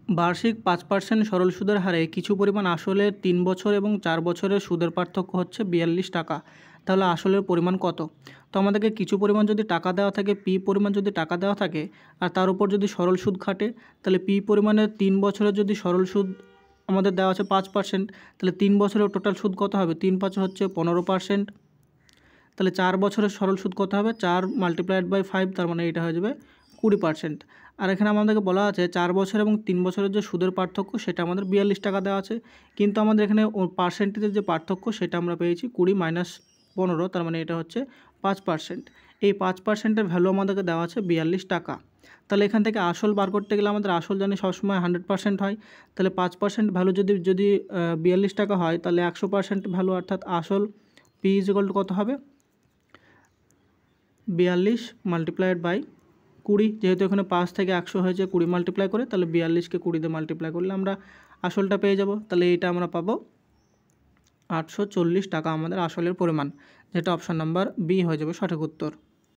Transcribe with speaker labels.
Speaker 1: বার্ষিক 5% সরল সুদের হারে কিছু পরিমাণ আসলের 3 বছর এবং 4 বছরের সুদের পার্থক্য হচ্ছে 42 টাকা। তাহলে আসলের পরিমাণ কত? তো আমাদেরকে কিছু পরিমাণ যদি টাকা দেওয়া থাকে, পি পরিমাণ যদি টাকা দেওয়া থাকে আর তার উপর যদি সরল সুদ খাটে, তাহলে পি পরিমাণের 3 বছরের যদি সরল সুদ আমাদের দেওয়া আছে 5%, তাহলে 3 বছরের টোটাল সুদ কত হবে? 3 5 হচ্ছে 15%। তাহলে 4 বছরের সরল সুদ কত হবে? 4 × 5, তার মানে এটা হয়ে যাবে 20%। আর এখানে আমাদেরকে বলা আছে 4 বছর এবং 3 বছরের যে সুদের পার্থক্য সেটা আমাদের 42 টাকা দেওয়া আছে, কিন্তু আমাদের এখানে পার্সেন্টেজের যে পার্থক্য সেটা আমরা পেয়েছি 20 - 15, তার মানে এটা হচ্ছে 5%। এই 5%-এর ভ্যালু আমাদেরকে দেওয়া আছে 42 টাকা। তাহলে এখান থেকে আসল বার করতে গেলে আমাদের আসল জানি সবসময় 100% হয়। তাহলে 5% ভ্যালু যদি 42 টাকা হয়, তাহলে 100% ভ্যালু অর্থাৎ আসল পি = কত হবে? 42 × 20, যেহেতু এখানে 5 থেকে 100 হয়েছে 20 মাল্টিপ্লাই করে, তাহলে 42কে 20 দিয়ে মাল্টিপ্লাই করলে আমরা আসলটা পেয়ে যাব। তাহলে এইটা আমরা পাবো 840 টাকা আমাদের আসলের পরিমাণ, যেটা অপশান নাম্বার বি হয়ে যাবে সঠিক উত্তর।